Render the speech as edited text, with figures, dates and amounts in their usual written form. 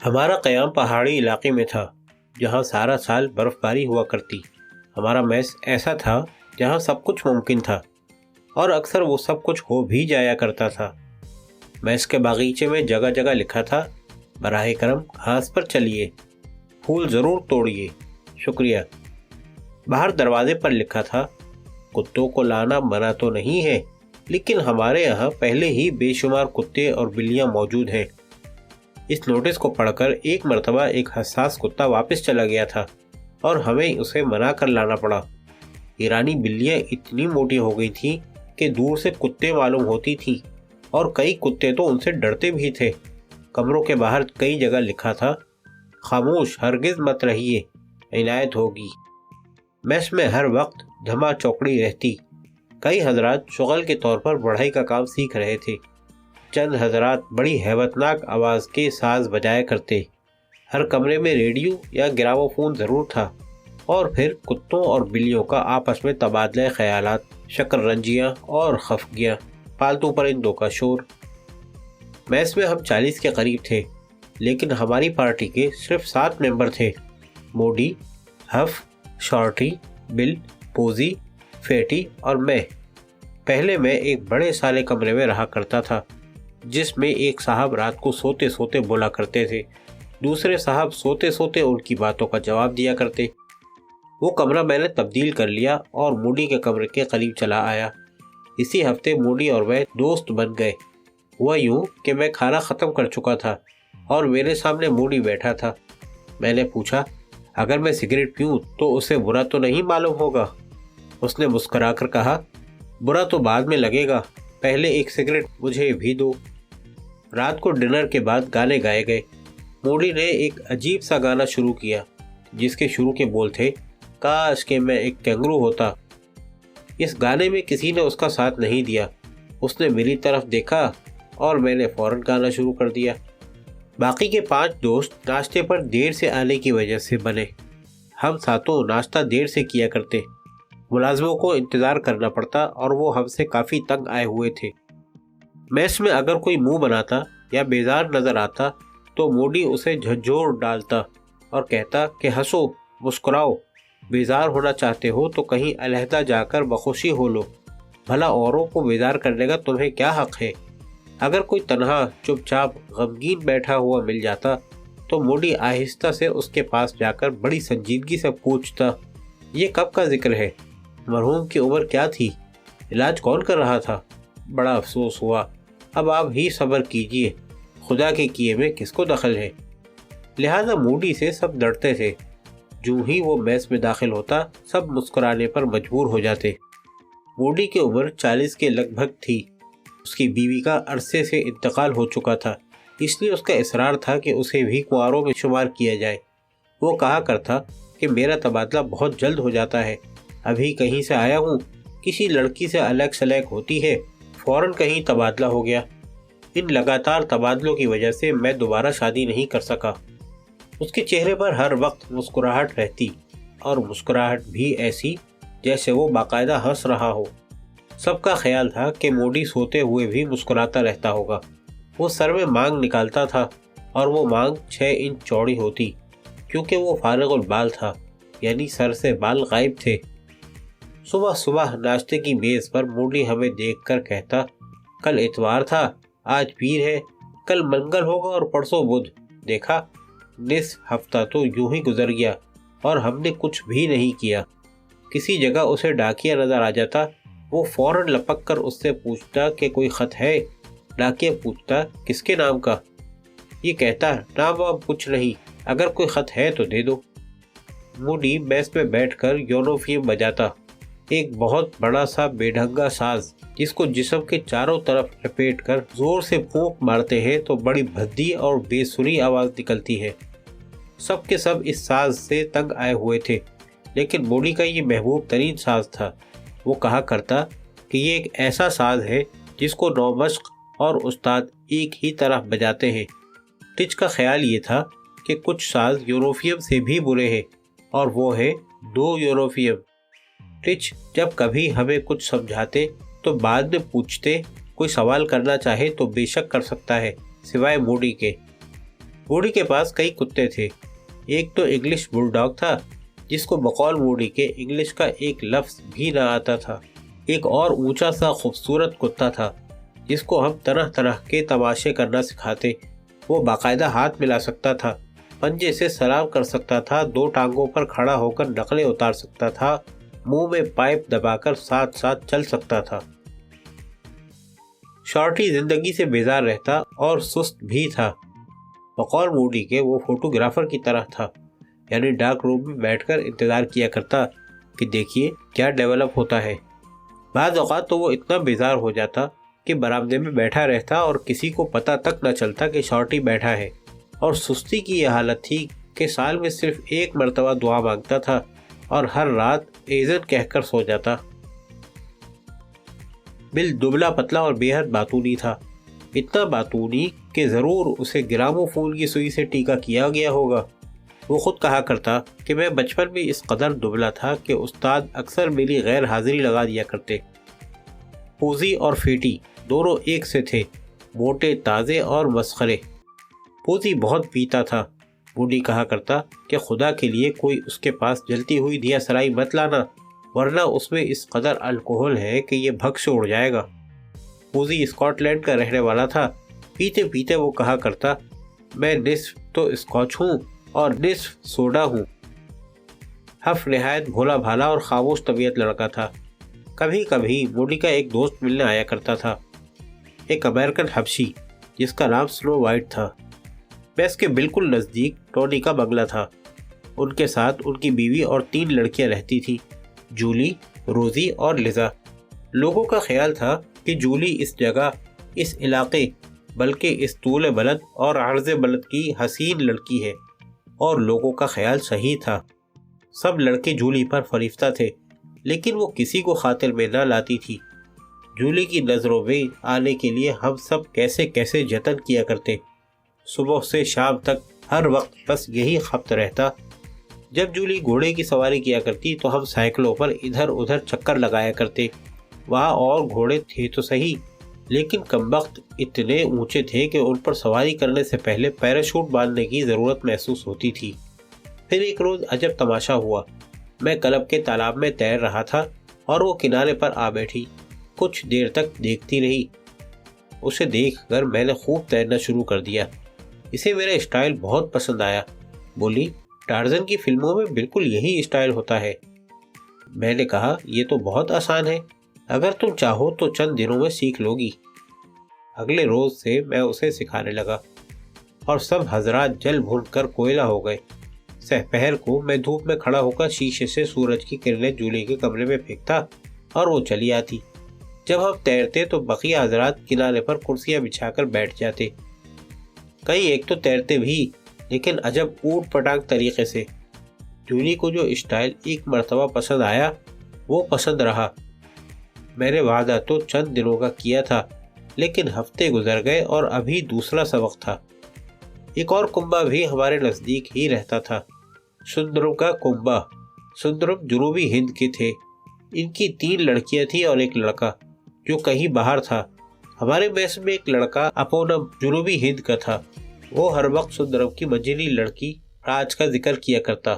ہمارا قیام پہاڑی علاقے میں تھا جہاں سارا سال برف باری ہوا کرتی۔ ہمارا میس ایسا تھا جہاں سب کچھ ممکن تھا اور اکثر وہ سب کچھ ہو بھی جایا کرتا تھا۔ میس کے باغیچے میں جگہ جگہ لکھا تھا، براہ کرم گھاس پر چلیے، پھول ضرور توڑیے، شکریہ۔ باہر دروازے پر لکھا تھا، کتوں کو لانا منع تو نہیں ہے، لیکن ہمارے یہاں پہلے ہی بے شمار کتے اور بلیاں موجود ہیں۔ اس نوٹس کو پڑھ کر ایک مرتبہ ایک حساس کتا واپس چلا گیا تھا اور ہمیں اسے منع کر لانا پڑا۔ ایرانی بلیاں اتنی موٹی ہو گئی تھیں کہ دور سے کتے معلوم ہوتی تھیں اور کئی کتے تو ان سے ڈرتے بھی تھے۔ کمروں کے باہر کئی جگہ لکھا تھا، خاموش، ہرگز مت رہیے، عنایت ہوگی۔ میس میں ہر وقت دھما چوکڑی رہتی۔ کئی حضرات شغل کے طور پر بڑھئی کا کام سیکھ رہے تھے۔ چند حضرات بڑی ہیبتناک آواز کے ساز بجایا کرتے۔ ہر کمرے میں ریڈیو یا گراموفون ضرور تھا، اور پھر کتوں اور بلیوں کا آپس میں تبادلہ خیالات، شکر رنجیاں اور خفگیاں، پالتو پرندوں کا شور۔ میس میں ہم 40 کے قریب تھے، لیکن ہماری پارٹی کے صرف 7 ممبر تھے: موڈی، ہف، شارٹی، بل، پوزی، فیٹی اور میں۔ پہلے میں ایک بڑے سالے کمرے میں رہا کرتا تھا، جس میں ایک صاحب رات کو سوتے سوتے بولا کرتے تھے، دوسرے صاحب سوتے سوتے ان کی باتوں کا جواب دیا کرتے۔ وہ کمرہ میں نے تبدیل کر لیا اور موڈی کے کمرے کے قریب چلا آیا۔ اسی ہفتے موڈی اور میں دوست بن گئے۔ ہوا یوں کہ میں کھانا ختم کر چکا تھا اور میرے سامنے موڈی بیٹھا تھا۔ میں نے پوچھا، اگر میں سگریٹ پیوں تو اسے برا تو نہیں معلوم ہوگا؟ اس نے مسکرا کر کہا، برا تو بعد میں لگے گا، پہلے ایک سگریٹ مجھے بھی دو۔ رات کو ڈنر کے بعد گانے گائے گئے۔ موڈی نے ایک عجیب سا گانا شروع کیا، جس کے شروع کے بول تھے، کاش کہ میں ایک کینگرو ہوتا۔ اس گانے میں کسی نے اس کا ساتھ نہیں دیا۔ اس نے میری طرف دیکھا اور میں نے فوراً گانا شروع کر دیا۔ باقی کے 5 دوست ناشتے پر دیر سے آنے کی وجہ سے بنے۔ ہم ساتوں ناشتہ دیر سے کیا کرتے۔ ملازموں کو انتظار کرنا پڑتا اور وہ ہم سے کافی تنگ آئے ہوئے تھے۔ میس میں اگر کوئی منہ بناتا یا بیزار نظر آتا تو موڈی اسے جھنجھوڑ ڈالتا اور کہتا کہ ہنسو، مسکراؤ، بیزار ہونا چاہتے ہو تو کہیں علیحدہ جا کر بخوشی ہو لو، بھلا اوروں کو بیزار کرنے کا تمہیں کیا حق ہے؟ اگر کوئی تنہا چپ چاپ غمگین بیٹھا ہوا مل جاتا تو موڈی آہستہ سے اس کے پاس جا کر بڑی سنجیدگی سے پوچھتا، یہ کب کا ذکر ہے؟ مرحوم کی عمر کیا تھی؟ علاج کون کر رہا تھا؟ بڑا افسوس ہوا، اب آپ ہی صبر کیجئے، خدا کے کیے میں کس کو دخل ہے؟ لہذا موڈی سے سب ڈرتے تھے۔ جو ہی وہ میس میں داخل ہوتا سب مسکرانے پر مجبور ہو جاتے۔ موڈی کی عمر 40 کے لگ بھگ تھی۔ اس کی بیوی کا عرصے سے انتقال ہو چکا تھا، اس لیے اس کا اصرار تھا کہ اسے بھی کنواروں میں شمار کیا جائے۔ وہ کہا کرتا کہ میرا تبادلہ بہت جلد ہو جاتا ہے، ابھی کہیں سے آیا ہوں، کسی لڑکی سے الگ سلیگ ہوتی ہے، فوراً کہیں تبادلہ ہو گیا۔ ان لگاتار تبادلوں کی وجہ سے میں دوبارہ شادی نہیں کر سکا۔ اس کے چہرے پر ہر وقت مسکراہٹ رہتی، اور مسکراہٹ بھی ایسی جیسے وہ باقاعدہ ہنس رہا ہو۔ سب کا خیال تھا کہ موڈی سوتے ہوئے بھی مسکراتا رہتا ہوگا۔ وہ سر میں مانگ نکالتا تھا اور وہ مانگ 6 انچ چوڑی ہوتی، کیونکہ وہ فارغ البال تھا، یعنی سر سے بال غائب تھے۔ صبح صبح ناشتے کی میز پر موڈی ہمیں دیکھ کر کہتا، کل اتوار تھا، آج پیر ہے، کل منگل ہوگا اور پرسوں بدھ۔ دیکھا، نصف ہفتہ تو یوں ہی گزر گیا اور ہم نے کچھ بھی نہیں کیا۔ کسی جگہ اسے ڈاکیا نظر آ جاتا، وہ فوراً لپک کر اس سے پوچھتا کہ کوئی خط ہے؟ ڈاکیا پوچھتا، کس کے نام کا؟ یہ کہتا، نام وام کچھ نہیں، اگر کوئی خط ہے تو دے دو۔ موڈی میس میں بیٹھ کر یونوفیم بجاتا، ایک بہت بڑا سا بے ڈھنگا ساز جس کو جسم کے چاروں طرف لپیٹ کر زور سے پھونک مارتے ہیں تو بڑی بھدی اور بے سری آواز نکلتی ہے۔ سب کے سب اس ساز سے تنگ آئے ہوئے تھے، لیکن موڈی کا یہ محبوب ترین ساز تھا۔ وہ کہا کرتا کہ یہ ایک ایسا ساز ہے جس کو نومشق اور استاد ایک ہی طرح بجاتے ہیں۔ ٹچ کا خیال یہ تھا کہ کچھ ساز یونوفیم سے بھی برے ہیں، اور وہ ہے 2 یونوفیم۔ ٹچ جب کبھی ہمیں کچھ سمجھاتے تو بعد میں پوچھتے، کوئی سوال کرنا چاہے تو بے شک کر سکتا ہے، سوائے موڈی کے۔ موڈی کے پاس کئی کتے تھے۔ ایک تو انگلش بل ڈاگ تھا جس کو بقول موڈی کے انگلش کا ایک لفظ بھی نہ آتا تھا۔ ایک اور اونچا سا خوبصورت کتا تھا جس کو ہم طرح طرح کے تماشے کرنا سکھاتے۔ وہ باقاعدہ ہاتھ ملا سکتا تھا، پنجے سے سلام کر سکتا تھا، دو ٹانگوں پر کھڑا ہو کر نقلیں اتار سکتا تھا، منہ میں پائپ دبا کر ساتھ ساتھ چل سکتا تھا۔ شارٹی زندگی سے بیزار رہتا اور سست بھی تھا۔ بقول موڈی کے وہ فوٹوگرافر کی طرح تھا، یعنی ڈارک روم میں بیٹھ کر انتظار کیا کرتا کہ دیکھیے کیا ڈیولپ ہوتا ہے۔ بعض اوقات تو وہ اتنا بیزار ہو جاتا کہ برآمدے میں بیٹھا رہتا اور کسی کو پتہ تک نہ چلتا کہ شارٹی بیٹھا ہے، اور سستی کی یہ حالت تھی کہ سال میں صرف ایک مرتبہ دعا مانگتا تھا اور ہر رات ایزن کہہ کر سو جاتا۔ بل دبلا پتلا اور بے حد باتونی تھا، اتنا باتونی کہ ضرور اسے گرامو فون کی سوئی سے ٹیکا کیا گیا ہوگا۔ وہ خود کہا کرتا کہ میں بچپن میں اس قدر دبلا تھا کہ استاد اکثر میری غیر حاضری لگا دیا کرتے۔ پوزی اور فیٹی دونوں ایک سے تھے، موٹے تازے اور مسخرے۔ پوزی بہت پیتا تھا۔ موڈی کہا کرتا کہ خدا کے لیے کوئی اس کے پاس جلتی ہوئی دیا سرائی مت لانا، ورنہ اس میں اس قدر الکوہل ہے کہ یہ بھگ سے اڑ جائے گا۔ پوزی اسکاٹ لینڈ کا رہنے والا تھا۔ پیتے پیتے وہ کہا کرتا میں نصف تو اسکاچ ہوں اور نصف سوڈا ہوں۔ ہف نہایت بھولا بھالا اور خاموش طبیعت لڑکا تھا۔ کبھی کبھی موڈی کا ایک دوست ملنے آیا کرتا تھا، ایک امریکن حبشی جس کا نام سنو وائٹ تھا۔ میس کے بالکل نزدیک ٹونی کا بنگلہ تھا۔ ان کے ساتھ ان کی بیوی اور 3 لڑکیاں رہتی تھیں، جولی، روزی اور لیزا۔ لوگوں کا خیال تھا کہ جولی اس جگہ، اس علاقے، بلکہ اس طول بلد اور عرض بلد کی حسین لڑکی ہے، اور لوگوں کا خیال صحیح تھا۔ سب لڑکے جولی پر فریفتہ تھے، لیکن وہ کسی کو خاطر میں نہ لاتی تھی۔ جولی کی نظروں میں آنے کے لیے ہم سب کیسے کیسے جتن کیا کرتے۔ صبح سے شام تک ہر وقت بس یہی خبط رہتا۔ جب جولی گھوڑے کی سواری کیا کرتی تو ہم سائیکلوں پر ادھر ادھر چکر لگایا کرتے۔ وہاں اور گھوڑے تھے تو صحیح، لیکن کمبخت اتنے اونچے تھے کہ ان پر سواری کرنے سے پہلے پیراشوٹ باندھنے کی ضرورت محسوس ہوتی تھی۔ پھر ایک روز عجب تماشا ہوا۔ میں کلب کے تالاب میں تیر رہا تھا اور وہ کنارے پر آ بیٹھی، کچھ دیر تک دیکھتی رہی۔ اسے دیکھ کر میں نے خوب تیرنا شروع کر دیا۔ اسے میرا اسٹائل بہت پسند آیا۔ بولی ٹارزن کی فلموں میں بالکل یہی اسٹائل ہوتا ہے۔ میں نے کہا یہ تو بہت آسان ہے، اگر تم چاہو تو چند دنوں میں سیکھ لو گی۔ اگلے روز سے میں اسے سکھانے لگا اور سب حضرات جل بھن کر کوئلہ ہو گئے۔ سحپہر کو میں دھوپ میں کھڑا ہو کر شیشے سے سورج کی کرنیں جولی کے کمرے میں پھینکتا اور وہ چلی آتی۔ جب ہم تیرتے تو بقیہ حضرات کنارے پر کرسیاں بچھا کر بیٹھ جاتے۔ کئی ایک تو تیرتے بھی، لیکن عجب اوٹ پٹانگ طریقے سے۔ جولی کو جو اسٹائل ایک مرتبہ پسند آیا وہ پسند رہا۔ میں نے وعدہ تو چند دنوں کا کیا تھا، لیکن ہفتے گزر گئے اور ابھی دوسرا سبق تھا۔ ایک اور کنبا بھی ہمارے نزدیک ہی رہتا تھا، سندرم کا کنبا۔ سندرم جنوبی ہند کے تھے۔ ان کی 3 لڑکیاں تھیں اور ایک لڑکا جو کہیں باہر تھا۔ ہمارے میس میں ایک لڑکا اپونم جنوبی ہند کا تھا۔ وہ ہر وقت سندرم کی منجلی لڑکی راج کا ذکر کیا کرتا۔